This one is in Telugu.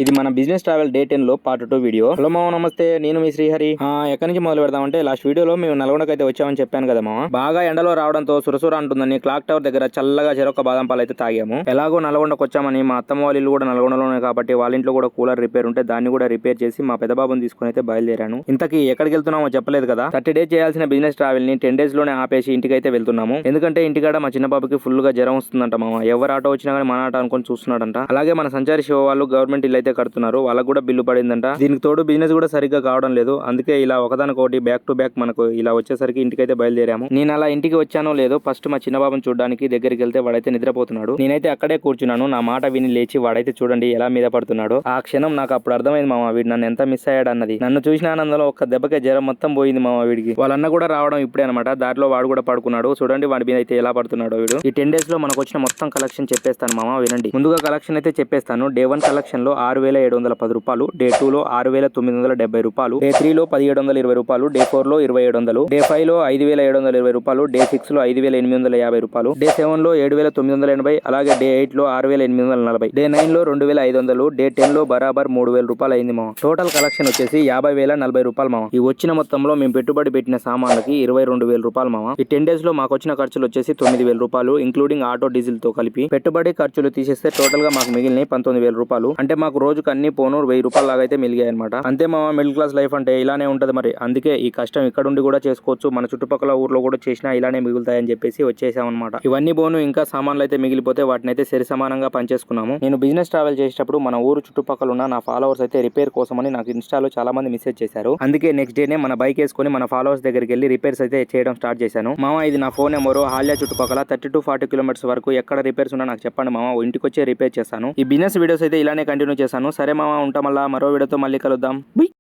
ఇది మన బిజినెస్ ట్రావెల్ డే 10 లో పార్ట్ 2 వీడియో. హలో మామ, నమస్తే. నేను మీ శ్రీహరి. ఎక్కడి నుంచి మొదలు పెడదామంటే, లాస్ట్ వీడియోలో మేము నల్గొండకి అయితే వచ్చామని చెప్పాను కదా మామ. బాగా ఎండలో రావడంతో సురసుర అంటుందని క్లాక్ టవర్ దగ్గర చల్లగా చెరొక్క బాదం పాలు అయితే తాగాము. ఎలాగో నల్గొండకు వచ్చామని మా అత్తమ్మ వాళ్ళ ఇల్లు కూడా నల్గొండలోనే కాబట్టి వాళ్ళ ఇంట్లో కూడా కూలర్ రిపేర్ ఉంటే దాన్ని కూడా రిపేర్ చేసి మా పెద్ద బాబుని తీసుకుని అయితే బయలుదేరాను. ఇంతకీ ఎక్కడికి వెళ్తున్నామో చెప్పలేదు కదా. 30 డేస్ చేయాల్సిన బిజినెస్ ట్రావెల్ ని 10 డేస్ లోనే ఆపేసి ఇంటికి అయితే వెళ్తున్నాము. ఎందుకంటే ఇంటికాడ మా చిన్న బాబుకి ఫుల్ గా జ్వరం వస్తుందంట మామ. ఎవరు ఆటో వచ్చినా కానీ మన ఆటో అనుకుని చూస్తున్నాడంట. అలాగే మన సంచారి శివ వాళ్ళు గవర్నమెంట్ ఇల్లు అయితే కడుతున్నారు. వాళ్ళకి కూడా బిల్లు పడిందంట. దీనికి తోడు బిజినెస్ కూడా సరిగ్గా కావడం లేదు. అందుకే ఇలా ఒకదానికొకటి బ్యాక్ టు బ్యాక్ మనకు ఇలా వచ్చేసరికి ఇంటికైతే బయలుదేరాము. నేను అలా ఇంటికి వచ్చానో లేదో ఫస్ట్ మా చిన్న బాబుని చూడడానికి దగ్గరికి వెళ్తే వాడైతే నిద్రపోతున్నాడు. నేనైతే అక్కడే కూర్చున్నాను. నా మాట విని లేచి వాడైతే చూడండి ఎలా మీద పడుతున్నాడు. ఆ క్షణం నాకు అప్పుడు అర్థమైంది మామ, వీడు నన్ను ఎంత మిస్ అయ్యాడు అన్నది. నన్ను చూసిన ఆనందంలో ఒక్క దెబ్బకే జ్వరం మొత్తం పోయింది మామ వీడికి. వాళ్ళన్న కూడా రావడం ఇప్పుడే అనమాట. దారిలో వాడు కూడా పడుకున్నాడు. చూడండి వాడి మీద అయితే ఎలా పడుతున్నాడో వీడు. ఈ 10 డేస్ లో మనకు వచ్చిన మొత్తం కలెక్షన్ చెప్పేస్తాను మామ, వినండి. ముందుగా కలెక్షన్ అయితే చెప్పేస్తాను. డే 1 కలెక్షన్ లో 6,710 రూపాయలు, డే 2 లో 6,970 రూపాయలు, డే 3 లో 1,720 రూపాయలు, డే 4 లో 2,700, డే 5 లో 5,720 రూపాయలు, డే 6 లో 5,850 రూపాయలు, డే 7 లో 7,980, అలాగే డే 8 లో 6,840, డే 9 లో 2,500, డే 10 లో బరాబర్ 3,000 రూపాయలు అయింది మామ. టోటల్ కలెక్షన్ వచ్చేసి 50,040 రూపాయలు మామ. ఈ వచ్చిన మొత్తంలో మేము పెట్టుబడి పెట్టిన సామాన్లకి 22,000 రూపాయలు మామ. ఈ 10 డేస్ లో మాకు వచ్చిన ఖర్చులు వచ్చేసి 9,000 రూపాయలు, ఇంక్లూడింగ్ ఆటో డీజిల్ తో కలిపి. పెట్టుబడి ఖర్చులు తీసేస్తే టోటల్ గా మాకు మిగిలిన 19,000 రూపాయలు. అంటే మాకు రోజుకు అన్ని పోను 1,000 రూపాయలు లాగా అయితే మిలిగాయి అనమాట. అంతే మామ, మిడిల్ క్లాస్ లైఫ్ అంటే ఇలానే ఉంటది మరి. అందుకే ఈ కష్టం ఇక్కడ ఉండి కూడా చేసుకోవచ్చు, మన చుట్టుపక్కల ఊర్లో కూడా చేసినా ఇలానే మిగులుతాయని చెప్పేసి వచ్చేసాం అనమాట. ఇవన్నీ బోను ఇంకా సామాన్లు అయితే మిగిలిపోతే వాటిని అయితే సరి సమానంగా పనిచేసుకున్నాము. నేను బిజినెస్ ట్రావెల్ చేసేటప్పుడు మన ఊరు చుట్టుపక్కల ఉన్న నా ఫాలోవర్స్ అయితే రిపేర్ కోసమని నాకు ఇన్స్టాలో చాలా మంది మెసేజ్ చేశారు. అందుకే నెక్స్ట్ డేనే మన బైక్ వేసుకొని మన ఫాలోవర్స్ దగ్గరికి వెళ్ళి రిపేర్స్ అయితే చేయడం స్టార్ట్ చేశాను. మామ ఇది నా ఫోన్ నెంబరు. హాల్యా చుట్టుపక్కల 30 to 40 కిలోమీటర్స్ వరకు ఎక్కడ రిపేర్స్ ఉన్నా నాకు చెప్పండి మామ, ఇంటికి వచ్చే రిపేర్ చేస్తాను. ఈ బిజినెస్ వీడియోస్ అయితే ఇలానే కంటిన్యూ చేశాను. సరే మామ, ఉంటాం. మళ్ళీ మరో వీడియోతో మళ్ళీ కలుద్దాం.